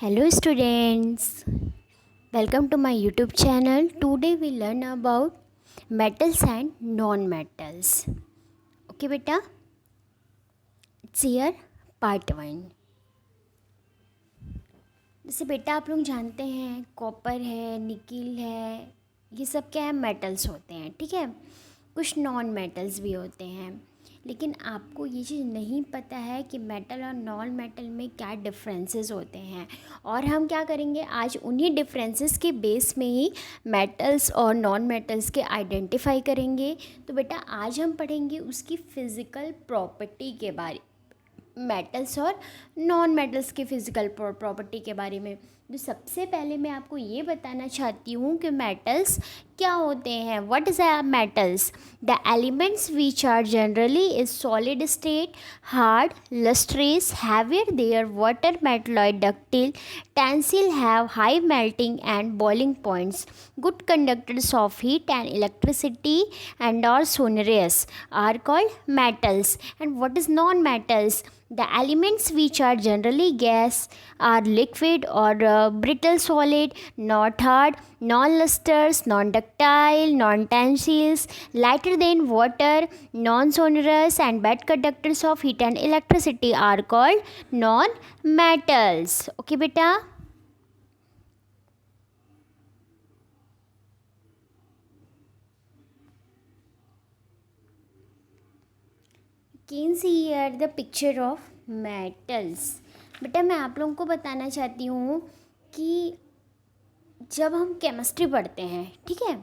Hello students, welcome to my YouTube channel. Today we learn about metals and non-metals. Okay बेटा, it's here part 1. जैसे बेटा आप लोग जानते हैं कॉपर है, निकिल है, ये सब क्या है मेटल्स होते हैं, ठीक है. कुछ नॉन मेटल्स भी होते हैं, लेकिन आपको ये चीज़ नहीं पता है कि मेटल और नॉन मेटल में क्या डिफरेंसेस होते हैं. और हम क्या करेंगे आज उन्हीं डिफरेंसेस के बेस में ही मेटल्स और नॉन मेटल्स के आइडेंटिफाई करेंगे. तो बेटा आज हम पढ़ेंगे उसकी फ़िज़िकल प्रॉपर्टी के बारे, मेटल्स और नॉन मेटल्स के फिज़िकल प्रॉपर्टी के बारे में. तो सबसे पहले मैं आपको ये बताना चाहती हूँ कि मेटल्स क्या होते हैं. What is a metals? The elements which are generally is solid state, hard, lustrous, heavier their water metalloid ductile, tensile, have high melting and boiling points, good conductors of heat and electricity, and are sonorous are called metals. And what is non-metals? The elements which are generally gas, are liquid or brittle solid, not hard, non-lustrous, non-ductile, non-tensiles, lighter than water, non-sonorous, and bad conductors of heat and electricity are called non-metals. Okay beta. Can see here the picture of metals. बेटा मैं आप लोगों को बताना चाहती हूँ कि जब हम केमिस्ट्री पढ़ते हैं, ठीक है,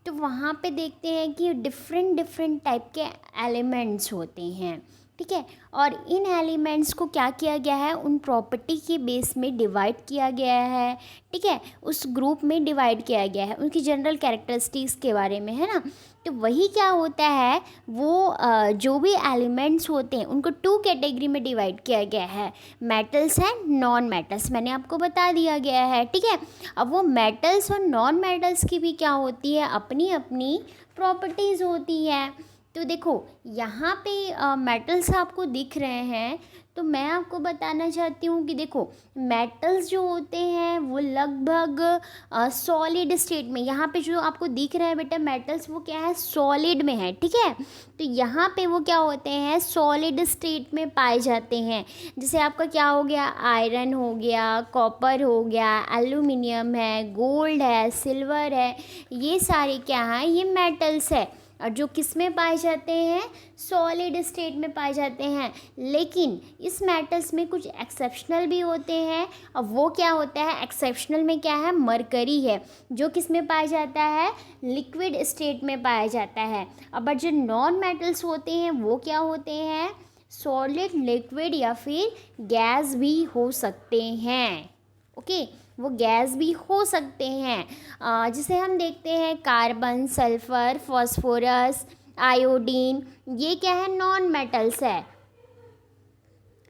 तो वहाँ पे देखते हैं कि डिफरेंट डिफरेंट टाइप के एलिमेंट्स होते हैं, ठीक है. और इन एलिमेंट्स को क्या किया गया है, उन प्रॉपर्टी के बेस में डिवाइड किया गया है, ठीक है, उस ग्रुप में डिवाइड किया गया है उनकी जनरल कैरेक्टरिस्टिक्स के बारे में, है ना. तो वही क्या होता है, वो जो भी एलिमेंट्स होते हैं उनको 2 कैटेगरी में डिवाइड किया गया है, मेटल्स एंड नॉन मेटल्स. मैंने आपको बता दिया गया है, ठीक है. अब वो मेटल्स और नॉन मेटल्स की भी क्या होती है, अपनी अपनी प्रॉपर्टीज़ होती है. तो देखो यहाँ पे मेटल्स आपको दिख रहे हैं, तो मैं आपको बताना चाहती हूँ कि देखो मेटल्स जो होते हैं वो लगभग सॉलिड स्टेट में, यहाँ पे जो आपको दिख रहा है बेटा मेटल्स वो क्या है, सॉलिड में है, ठीक है. तो यहाँ पे वो क्या होते हैं, सॉलिड स्टेट में पाए जाते हैं. जैसे आपका क्या हो गया, आयरन हो गया, कॉपर हो गया, एल्यूमिनियम है, गोल्ड है, सिल्वर है, ये सारे क्या हैं, ये मेटल्स है. और जो किस में पाए जाते हैं, सॉलिड स्टेट में पाए जाते हैं. लेकिन इस मेटल्स में कुछ एक्सेप्शनल भी होते हैं. अब वो क्या होता है, एक्सेप्शनल में क्या है, मरकरी है, जो किस में पाया जाता है, लिक्विड स्टेट में पाया जाता है. अब जो नॉन मेटल्स होते हैं वो क्या होते हैं, सॉलिड, लिक्विड या फिर गैस भी हो सकते हैं. ओके वो गैस भी हो सकते हैं. जिसे हम देखते हैं कार्बन, सल्फ़र, फॉस्फोरस, आयोडीन, ये क्या है, नॉन मेटल्स है,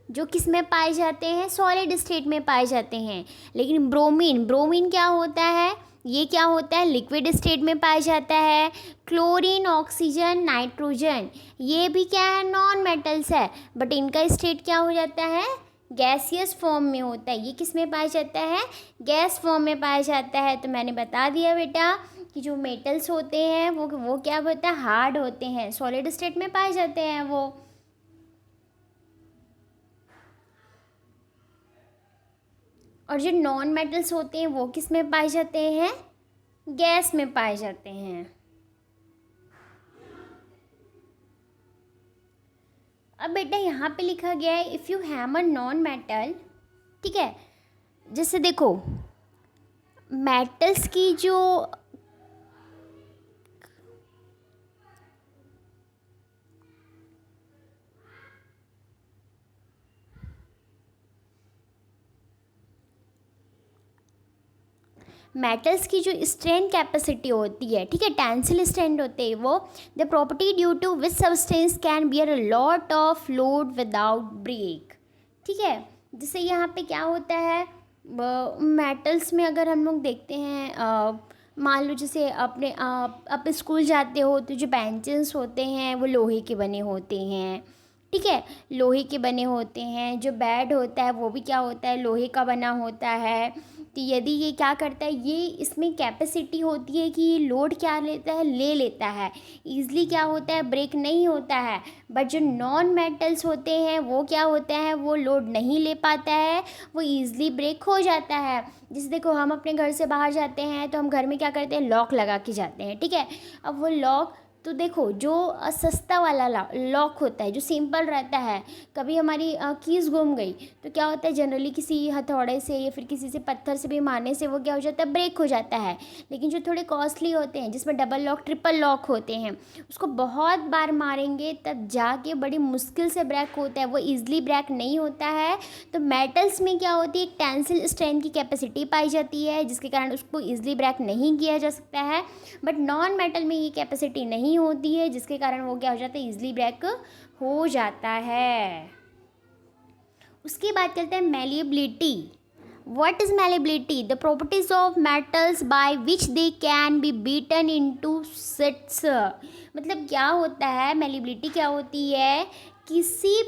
जो किस में पाए जाते हैं, सॉलिड स्टेट में पाए जाते हैं. लेकिन ब्रोमीन, ब्रोमीन क्या होता है, ये क्या होता है, लिक्विड स्टेट में पाया जाता है. क्लोरीन, ऑक्सीजन, नाइट्रोजन, ये भी क्या है, नॉन मेटल्स है, बट इनका स्टेट क्या हो जाता है, गैसियस फॉर्म में होता है. ये किस में पाया जाता है, गैस फॉर्म में पाया जाता है. तो मैंने बता दिया बेटा कि जो मेटल्स होते हैं वो क्या होता है, हार्ड होते हैं, सॉलिड स्टेट में पाए जाते हैं वो. और जो नॉन मेटल्स होते हैं वो किस में पाए जाते हैं, गैस में पाए जाते हैं. अब बेटा यहाँ पे लिखा गया है if you hammer non metal, ठीक है. जैसे देखो मेटल्स की जो मेटल्स की जो स्ट्रेन कैपेसिटी होती है, ठीक है, टेंसिल स्ट्रेंथ होते हैं वो, the property due to which substance can bear a lot of load without break, ठीक है. जैसे यहाँ पे क्या होता है, मेटल्स में अगर हम लोग देखते हैं, मान लो जैसे अपने आप स्कूल जाते हो तो जो बेंचेस होते हैं वो लोहे के बने होते हैं, ठीक है, लोहे के बने होते हैं। जो बेड होता है वो भी क्या होता है, लोहे का बना होता है। तो यदि ये क्या करता है, ये इसमें कैपेसिटी होती है कि ये लोड क्या लेता है, ले लेता है, ईज़िली क्या होता है, ब्रेक नहीं होता है। बट जो नॉन मेटल्स होते हैं वो क्या होता है, वो लोड नहीं ले पाता है, वो ईज़िली ब्रेक हो जाता है। जैसे देखो, हम अपने घर से बाहर जाते हैं तो हम घर में क्या करते हैं, लॉक लगा के जाते हैं, ठीक है। अब वो लॉक तो देखो, जो सस्ता वाला लॉक होता है, जो सिंपल रहता है, कभी हमारी कीज़ गुम गई तो क्या होता है, जनरली किसी हथौड़े से या फिर किसी से पत्थर से भी मारने से वो क्या हो जाता है, ब्रेक हो जाता है। लेकिन जो थोड़े कॉस्टली होते हैं, जिसमें डबल लॉक ट्रिपल लॉक होते हैं, उसको बहुत बार मारेंगे तब जाके बड़ी मुश्किल से ब्रेक होता है, वो ईज़िली ब्रेक नहीं होता है। तो मेटल्स में क्या होती है, एक टेंसिल स्ट्रेंथ की कैपेसिटी पाई जाती है, जिसके कारण उसको ईज़िली ब्रेक नहीं किया जा सकता है। बट नॉन मेटल में ये कैपेसिटी नहीं होती है, जिसके कारण वो क्या हो जाता है, ईज़िली ब्रेक हो जाता है। उसकी बात करते हैं malleability. What is malleability? The properties of metals by which they can be beaten into sets. मतलब क्या होता है, मैलिबिलिटी क्या होती है, किसी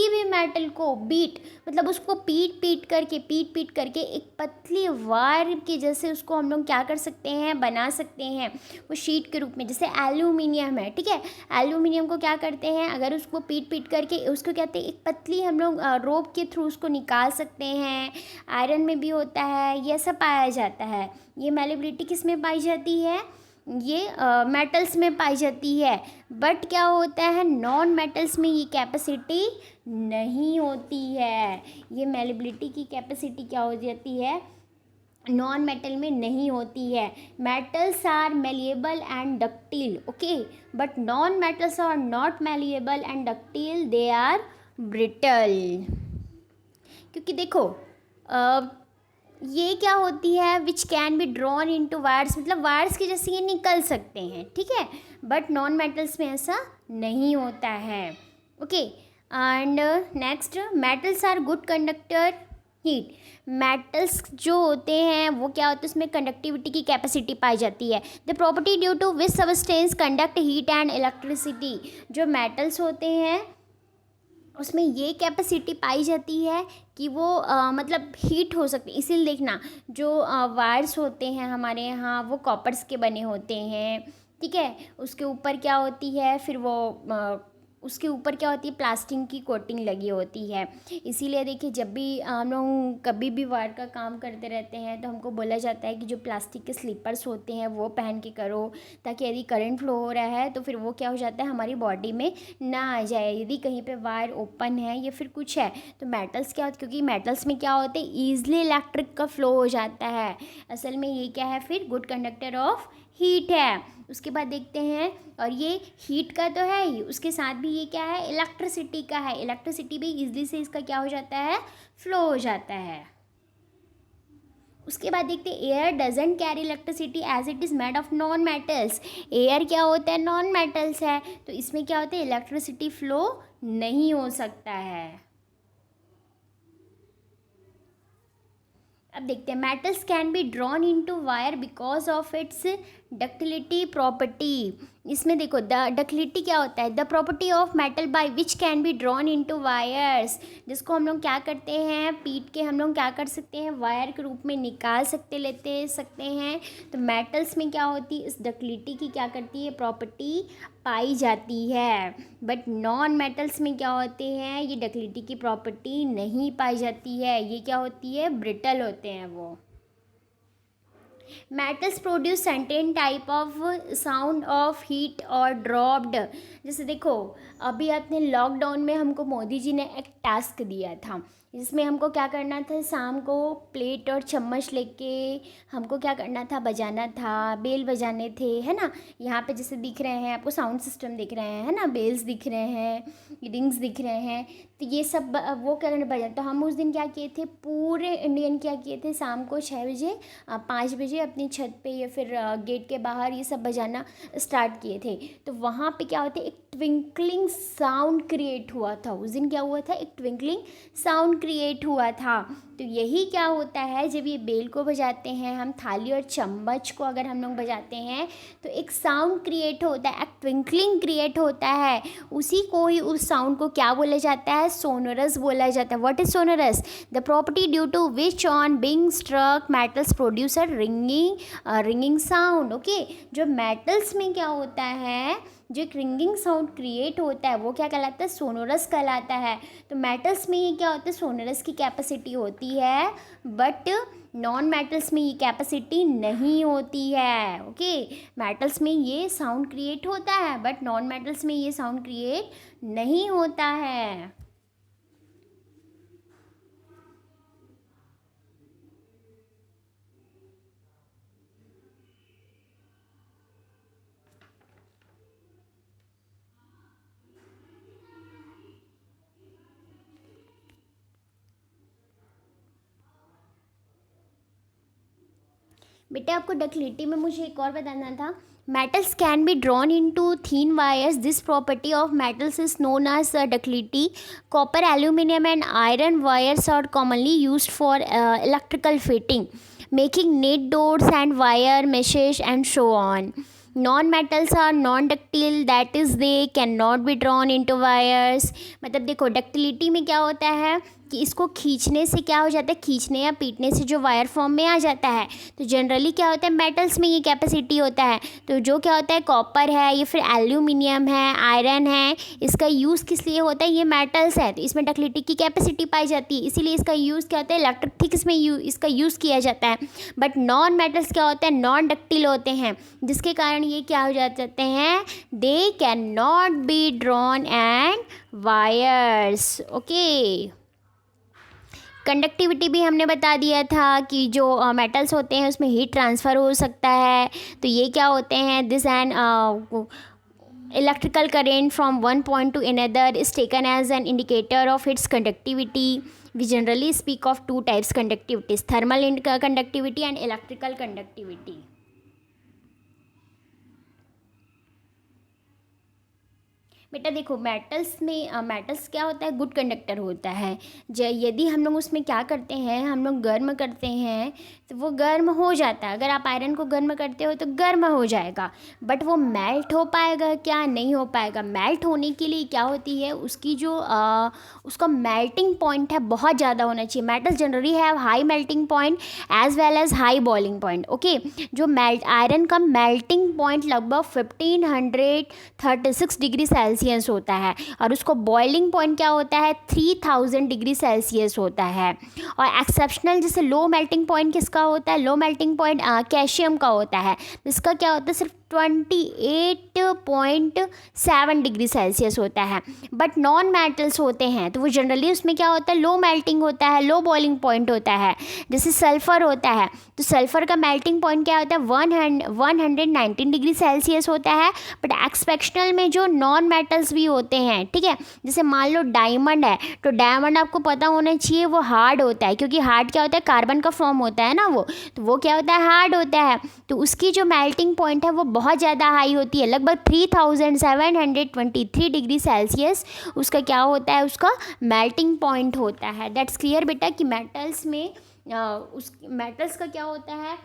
भी मेटल को बीट, मतलब उसको पीट पीट करके एक पतली वायर के जैसे उसको हम लोग क्या कर सकते हैं, बना सकते हैं, वो शीट के रूप में। जैसे एल्यूमिनियम है, ठीक है, एल्यूमिनियम को क्या करते हैं, अगर उसको पीट करके उसको कहते हैं, एक पतली हम लोग रोप के थ्रू उसको निकाल सकते हैं। आयरन में भी होता है, ये सब पाया जाता है। ये मैलिबिलिटी किस में पाई जाती है, ये मेटल्स में पाई जाती है। बट क्या होता है, नॉन मेटल्स में ये कैपेसिटी नहीं होती है। ये मैलिबिलिटी की कैपेसिटी क्या हो जाती है, नॉन मेटल में नहीं होती है। Metals are malleable and ductile, okay, but non metals are not malleable and ductile, they are brittle. क्योंकि देखो, ये क्या होती है, which can be drawn into wires, मतलब वायर्स के जैसे ये निकल सकते हैं, ठीक है। बट नॉन मेटल्स में ऐसा नहीं होता है, okay. And next, metals are good conductor heat. Metals जो होते हैं वो क्या होते हैं, उसमें कंडक्टिविटी की कैपेसिटी पाई जाती है। The property due to which substance conduct heat and electricity. जो मेटल्स होते हैं उसमें ये कैपेसिटी पाई जाती है कि वो मतलब हीट हो सकती है। इसीलिए देखना, जो वायर्स होते हैं हमारे यहाँ, वो कॉपर्स के बने होते हैं, ठीक है। उसके ऊपर क्या होती है, फिर वो उसके ऊपर क्या होती है, प्लास्टिक की कोटिंग लगी होती है। इसीलिए देखिए, जब भी हम लोग कभी भी वायर का काम करते रहते हैं तो हमको बोला जाता है कि जो प्लास्टिक के स्लीपर्स होते हैं वो पहन के करो, ताकि यदि करंट फ्लो हो रहा है तो फिर वो क्या हो जाता है, हमारी बॉडी में ना आ जाए। यदि कहीं पे वायर ओपन है या फिर कुछ है तो मेटल्स क्या होते, क्योंकि मेटल्स में क्या होते हैं, ईजिली इलेक्ट्रिक का फ्लो हो जाता है। असल में ये क्या है, फिर गुड कंडक्टर ऑफ हीट है। उसके बाद देखते हैं, और ये हीट का तो है ही, उसके साथ भी ये क्या है, इलेक्ट्रिसिटी का है। इलेक्ट्रिसिटी भी इजीली से इसका क्या हो जाता है, फ्लो हो जाता है। उसके बाद देखते हैं, air doesn't carry electricity as it is made of non metals. Air क्या होता है, नॉन मेटल्स है, तो इसमें क्या होता है, इलेक्ट्रिसिटी फ्लो नहीं हो सकता है। अब देखते हैं, metals can be drawn into wire because of its ductility property. इसमें देखो, द डक्टिलिटी क्या होता है, the property of metal by which can be drawn into wires, जिसको हम लोग क्या करते हैं, पीट के हम लोग क्या कर सकते हैं, वायर के रूप में निकाल सकते हैं। तो मेटल्स में क्या होती है, इस डक्टिलिटी की क्या करती है, प्रॉपर्टी पाई जाती है। बट नॉन मेटल्स में क्या होते हैं, ये डक्टिलिटी की प्रॉपर्टी नहीं पाई जाती है, ये क्या होती है, ब्रिटल होते हैं वो। Metals produce certain type of sound of heat और ड्रॉप्ड। जैसे देखो, अभी अपने लॉकडाउन में हमको मोदी जी ने एक टास्क दिया था, जिसमें हमको क्या करना था, शाम को प्लेट और चम्मच लेके हमको क्या करना था, बजाना था, बेल बजाने थे, है ना। यहाँ पे जैसे दिख रहे हैं आपको, साउंड सिस्टम दिख रहे हैं, है ना, बेल्स दिख रहे हैं, रिंग्स दिख रहे हैं, तो ये सब वो करने बजा। तो हम उस दिन क्या किए थे, पूरे इंडियन क्या किए थे, शाम को 6 बजे 5 बजे अपनी छत पे या फिर गेट के बाहर ये सब बजाना स्टार्ट किए थे। तो वहाँ पे क्या होता है, एक ट्विंकलिंग साउंड क्रिएट हुआ था, उस दिन क्या हुआ था, एक ट्विंकलिंग साउंड क्रिएट हुआ था। तो यही क्या होता है, जब ये बेल को बजाते हैं हम, थाली और चम्मच को अगर हम लोग बजाते हैं तो एक साउंड क्रिएट होता है, एक ट्विंकलिंग क्रिएट होता है। उसी को ही, उस साउंड को क्या बोला जाता है, सोनोरस बोला जाता है। What is sonorous? The property due to which on being struck metals produce a ringing sound. Okay, जो मेटल्स में क्या होता है, जो एक रिंगिंग साउंड क्रिएट होता है वो क्या कहलाता है, सोनोरस कहलाता है। तो मेटल्स में ये क्या होता है, सोनोरस की कैपेसिटी होती है, बट नॉन मेटल्स में ये कैपेसिटी नहीं होती है। ओके, मेटल्स में ये साउंड क्रिएट होता है, बट नॉन मेटल्स में ये साउंड क्रिएट नहीं होता है। बेटा आपको डक्टिलिटी में मुझे एक और बताना था, metals can be drawn into thin wires. This property of metals is known as ductility. Copper, aluminum and iron wires are commonly used for electrical fitting, making net doors and wire meshes and so on. Non-metals are non-ductile, that is they cannot be drawn into wires. मतलब देखो ductility में क्या होता है कि इसको खींचने से क्या हो जाता है, खींचने या पीटने से जो वायर फॉर्म में आ जाता है। तो जनरली क्या होता है, मेटल्स में ये कैपेसिटी होता है। तो जो क्या होता है, कॉपर है या फिर एल्यूमिनियम है, आयरन है, इसका यूज़ किस लिए होता है, ये मेटल्स है तो इसमें डक्टिलिटी की कैपेसिटी पाई जाती है, इसीलिए इसका यूज़ क्या होता है, इलेक्ट्रिक थिक्स में इसका यूज़ किया जाता है। बट नॉन मेटल्स क्या होता है, नॉन डक्टिल होते हैं, जिसके कारण ये क्या हो जाते हैं, they can not be drawn and wires. Okay, conductivity भी हमने बता दिया था कि जो मेटल्स होते हैं उसमें हीट ट्रांसफ़र हो सकता है। तो ये क्या होते हैं, this and electrical current from one point to another is taken as an indicator of its conductivity. We generally speak of two types conductivities, thermal conductivity and electrical conductivity. बेटा देखो मेटल्स में मेटल्स क्या होता है, good conductor होता है। यदि हम लोग उसमें क्या करते हैं, हम लोग गर्म करते हैं तो वो गर्म हो जाता है। अगर आप आयरन को गर्म करते हो तो गर्म हो जाएगा, बट वो मेल्ट हो पाएगा क्या, नहीं हो पाएगा। मेल्ट होने के लिए क्या होती है, उसकी जो उसका मेल्टिंग पॉइंट है बहुत ज़्यादा होना चाहिए। Metals generally have high melting point as well as high boiling point. Okay, जो आयरन का मेल्टिंग पॉइंट लगभग 1536 डिग्री सेल्सियस होता है, और उसको बॉइलिंग पॉइंट क्या होता है, 3000 डिग्री सेल्सियस होता है। और एक्सेप्शनल जैसे लो मेल्टिंग पॉइंट किसका होता है, लो मेल्टिंग पॉइंट कैल्शियम का होता है, जिसका क्या होता है सिर्फ 28.7 डिग्री सेल्सियस होता है। बट नॉन मेटल्स होते हैं तो वो जनरली उसमें क्या होता है, लो मेल्टिंग होता है, लो बॉइलिंग पॉइंट होता है। जैसे सल्फ़र होता है तो सल्फ़र का मेल्टिंग पॉइंट क्या होता है, 119 डिग्री सेल्सियस होता है। बट एक्सपेक्शनल में जो नॉन मेटल्स भी होते हैं, ठीक है, जैसे मान लो डायमंड है, तो डायमंड आपको पता होना चाहिए वो हार्ड होता है, क्योंकि हार्ड क्या होता है, कार्बन का फॉर्म होता है ना वो, तो वो क्या होता है, हार्ड होता है। तो उसकी जो मेल्टिंग पॉइंट है वो बहुत ज़्यादा हाई होती है, लगभग 3723 डिग्री सेल्सियस उसका क्या होता है, उसका मेल्टिंग पॉइंट होता है। दैट्स क्लियर बेटा कि मेटल्स में उस मेटल्स का क्या होता है,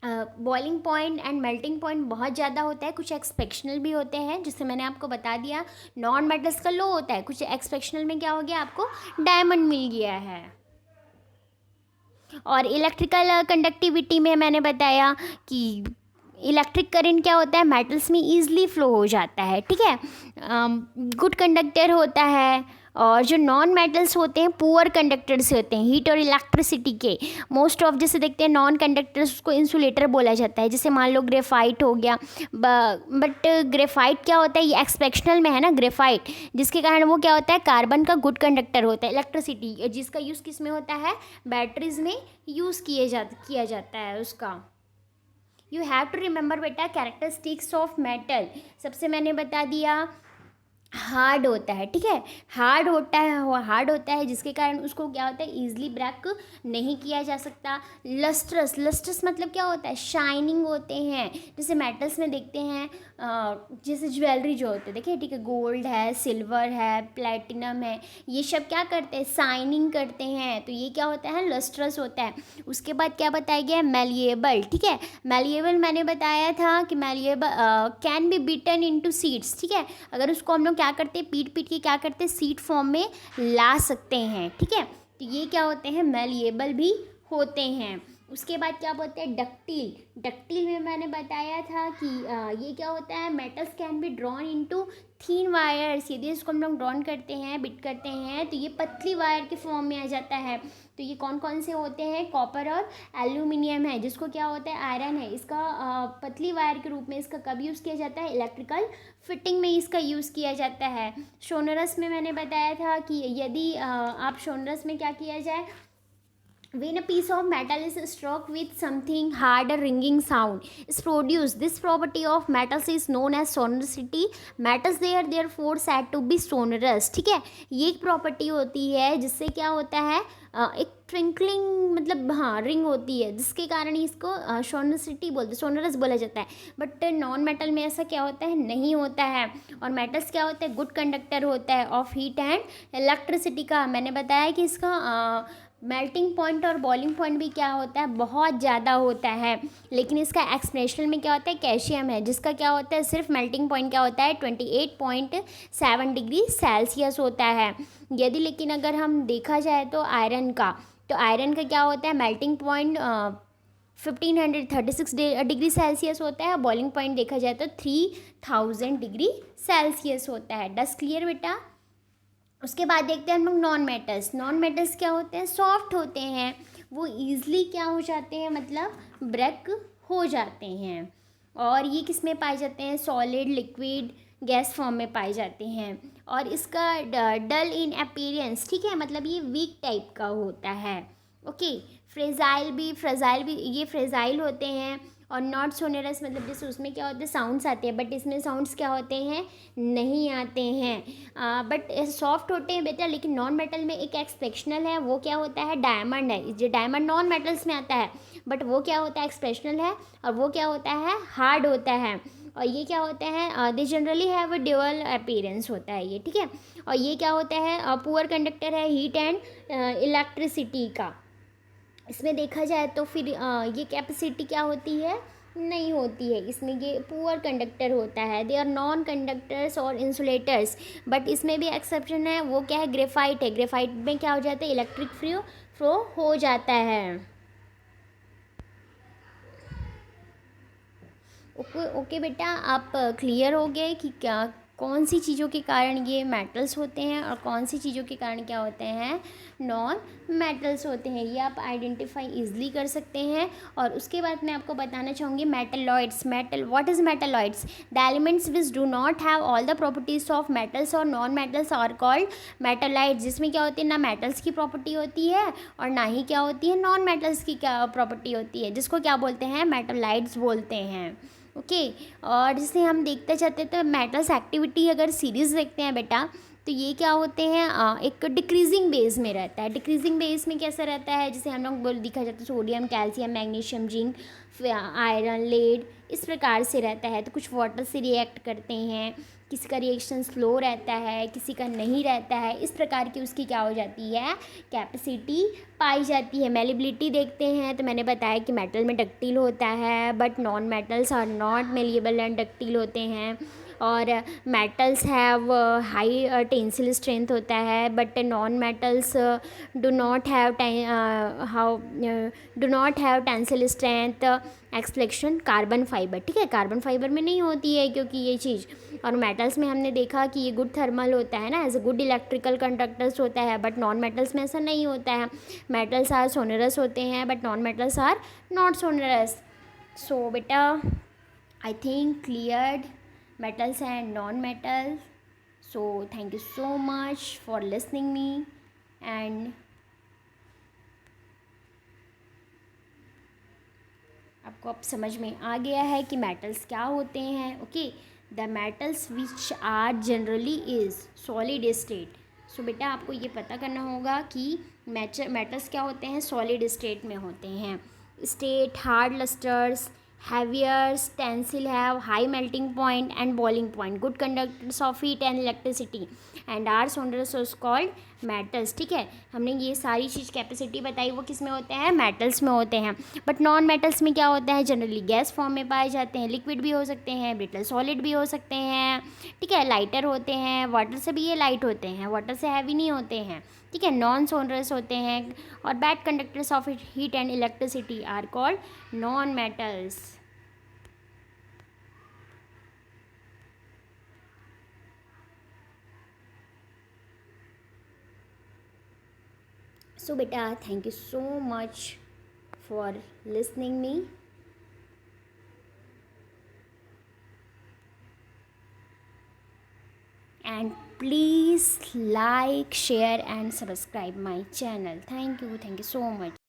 boiling point and melting point बहुत ज़्यादा होता है। कुछ एक्सपेक्शनल भी होते हैं, जिससे मैंने आपको बता दिया नॉन मेटल्स का लो होता है। कुछ एक्सपेक्शनल में क्या हो गया, आपको डायमंड मिल गया है। और इलेक्ट्रिकल कंडक्टिविटी में मैंने बताया कि इलेक्ट्रिक करंट क्या होता है, मेटल्स में ईजिली फ्लो हो जाता है, ठीक है, गुड कंडक्टर होता है। और जो नॉन मेटल्स होते हैं पुअर कंडक्टर्स होते हैं, हीट और इलेक्ट्रिसिटी के। मोस्ट ऑफ जैसे देखते हैं नॉन कंडक्टर्स, उसको इंसुलेटर बोला जाता है। जैसे मान लो ग्रेफाइट हो गया, बट ग्रेफाइट क्या होता है, ये एक्सपेक्शनल में है ना ग्रेफाइट, जिसके कारण वो क्या होता है, कार्बन का गुड कंडक्टर होता है। इलेक्ट्रिसिटी जिसका यूज़ किस में होता है, बैटरीज में यूज़ किया जाता है उसका। यू हैव टू रिमेंबर बेटा कैरेक्टरिस्टिक्स ऑफ मेटल। सबसे मैंने बता दिया हार्ड होता है, ठीक है। हार्ड होता है जिसके कारण उसको क्या होता है, ईजिली ब्रेक नहीं किया जा सकता। लस्ट्रस मतलब क्या होता है, शाइनिंग होते हैं। जैसे मेटल्स में देखते हैं, जैसे ज्वेलरी जो होते हैं, देखिए ठीक है, गोल्ड है, सिल्वर है, प्लेटिनम है, ये सब क्या करते हैं, शाइनिंग करते हैं, तो ये क्या होता है, लस्ट्रस होता है। उसके बाद क्या बताया गया है, मैलिएबल, ठीक है। मैलिएबल मैंने बताया था कि malleable can be beaten into seeds, ठीक है। अगर उसको हम लोग क्या करते हैं, पीट पीट के क्या करते हैं, सीड फॉर्म में ला सकते हैं, ठीक है। तो ये क्या होते हैं, मैलिएबल भी होते हैं। उसके बाद क्या बोलते हैं, डक्टिल। डक्टिल में मैंने बताया था कि ये क्या होता है, metals can be drawn into thin wires. यदि इसको हम लोग ड्रॉन करते हैं, बिट करते हैं, तो ये पतली वायर के फॉर्म में आ जाता है। तो ये कौन कौन से होते हैं, कॉपर और एल्यूमिनियम है, जिसको क्या होता है, आयरन है। इसका पतली वायर के रूप में इसका कब यूज़ किया जाता है, इलेक्ट्रिकल फिटिंग में इसका यूज़ किया जाता है। सोनरस में मैंने बताया था कि यदि आप सोनरस में क्या किया जाए, when a piece of metal is struck with something hard, a ringing sound is produced. This property of metals is known as sonority. Metals they are therefore said to be sonorous, ठीक है। ये एक property होती है जिससे क्या होता है, एक ट्विंकलिंग मतलब हाँ रिंग होती है, जिसके कारण इसको सोनोसिटी बोलते हैं, सोनरस बोला जाता है। बट नॉन मेटल में ऐसा क्या होता है, नहीं होता है। और मेटल्स क्या होता है, गुड कंडक्टर होता है ऑफ हीट एंड इलेक्ट्रिसिटी का। मैंने बताया कि इसका मेल्टिंग पॉइंट और बॉइलिंग पॉइंट भी क्या होता है, बहुत ज़्यादा होता है। लेकिन इसका एक्सप्रेशनल में क्या होता है, कैल्शियम है, जिसका क्या होता है, सिर्फ मेल्टिंग पॉइंट क्या होता है, 28.7 डिग्री सेल्सियस होता है। यदि लेकिन अगर हम देखा जाए तो आयरन का, तो आयरन का क्या होता है, मेल्टिंग पॉइंट 1536 डिग्री सेल्सियस होता है। बॉइलिंग पॉइंट देखा जाए तो 3000 डिग्री सेल्सियस होता है। डस्ट क्लियर बेटा। उसके बाद देखते हैं हम लोग नॉन मेटल्स। नॉन मेटल्स क्या होते हैं, सॉफ्ट होते हैं, वो ईजली क्या हो जाते हैं, मतलब ब्रेक हो जाते हैं। और ये किस में पाए जाते हैं, सॉलिड, लिक्विड, गैस फॉर्म में पाए जाते हैं। और इसका डल इन अपीयरेंस, ठीक है, मतलब ये वीक टाइप का होता है। ओके। फ्रेजाइल भी ये फ्रेजाइल होते हैं। और नॉट सोनरस मतलब जैसे उसमें क्या होता है, साउंड्स आते हैं, बट इसमें साउंड्स क्या होते हैं, नहीं आते हैं। बट सॉफ्ट होते हैं बेटा। लेकिन नॉन मेटल में एक एक्सप्रेशनल है, वो क्या होता है, डायमंड है। जो डायमंड नॉन मेटल्स में आता है, बट वो क्या होता है, एक्सप्रेशनल है। और वो क्या होता है, हार्ड होता है। और ये क्या होते हैं, they generally have a dual appearance होता है ये, ठीक है। और ये क्या होता है, पुअर कंडक्टर है हीट एंड इलेक्ट्रिसिटी का। इसमें देखा जाए तो फिर ये कैपेसिटी क्या होती है, नहीं होती है। इसमें ये पुअर कंडक्टर होता है, दे आर नॉन कंडक्टर्स और इंसुलेटर्स। बट इसमें भी एक्सेप्शन है, वो क्या है, ग्रेफाइट है। ग्रेफाइट में क्या हो जाता है, इलेक्ट्रिक फ्लो हो जाता है। ओके ओके बेटा, आप क्लियर हो गए कि क्या कौन सी चीज़ों के कारण ये मेटल्स होते हैं और कौन सी चीज़ों के कारण क्या होते हैं, नॉन मेटल्स होते हैं। ये आप आइडेंटिफाई इजली कर सकते हैं। और उसके बाद मैं आपको बताना चाहूँगी metalloids. What is metalloids, the elements which do not have all the properties of metals और non metals are called metalloids. जिसमें क्या होती है, ना मेटल्स की प्रॉपर्टी होती है और ना ही क्या होती है, नॉन मेटल्स की क्या प्रॉपर्टी होती है, जिसको क्या बोलते हैं, मेटलॉइड्स बोलते हैं। ओके। और जैसे हम देखते जाते हैं तो मेटल्स एक्टिविटी अगर सीरीज़ देखते हैं बेटा, तो ये क्या होते हैं, एक डिक्रीजिंग बेस में रहता है। डिक्रीजिंग बेस में कैसा रहता है, जैसे हम लोग बोल दिखा जाता है sodium, calcium, magnesium, zinc, iron, lead, इस प्रकार से रहता है। तो कुछ वाटर से रिएक्ट करते हैं, किसी का रिएक्शन स्लो रहता है, किसी का नहीं रहता है। इस प्रकार की उसकी क्या हो जाती है, कैपेसिटी पाई जाती है। मेलेबिलिटी देखते हैं तो मैंने बताया कि मेटल में डक्टिल होता है, but non metals are not malleable and ductile होते हैं। और metals have high tensile strength होता है, but non metals do not have tensile strength. Exception carbon fibre, ठीक है, कार्बन फाइबर में नहीं होती है क्योंकि ये चीज़। और मेटल्स में हमने देखा कि ये गुड थर्मल होता है ना, as a good electrical conductors होता है, बट नॉन मेटल्स में ऐसा नहीं होता है। मेटल्स आर सोनरस होते हैं, but non metals are not sonorous. So बेटा, I think cleared metals and non-metals. So thank you so much for listening me, and आपको अब समझ में आ गया है कि मेटल्स क्या होते हैं। Okay, the metals which are generally is solid state. So बेटा आपको ये पता करना होगा कि मेटल्स क्या होते हैं, सॉलिड स्टेट में होते हैं। State hard lustres, heavier stencil have high melting point and boiling point, good conductors of heat and electricity and are cylinders called metals। ठीक है, हमने ये सारी चीज़ कैपेसिटी बताई वो किस में होते हैं, मेटल्स में होते हैं। बट नॉन मेटल्स में क्या होता है, जनरली गैस फॉर्म में पाए जाते हैं, लिक्विड भी हो सकते हैं, ब्रिटल सॉलिड भी हो सकते हैं। ठीक है, लाइटर होते हैं, वाटर से भी ये लाइट होते हैं, वाटर से हैवी नहीं होते हैं। ठीक है, नॉन सोनरस होते हैं और bad conductors of heat and electricity are called non metals. So beta, thank you so much for listening me, and please like, share and subscribe my channel. Thank you so much.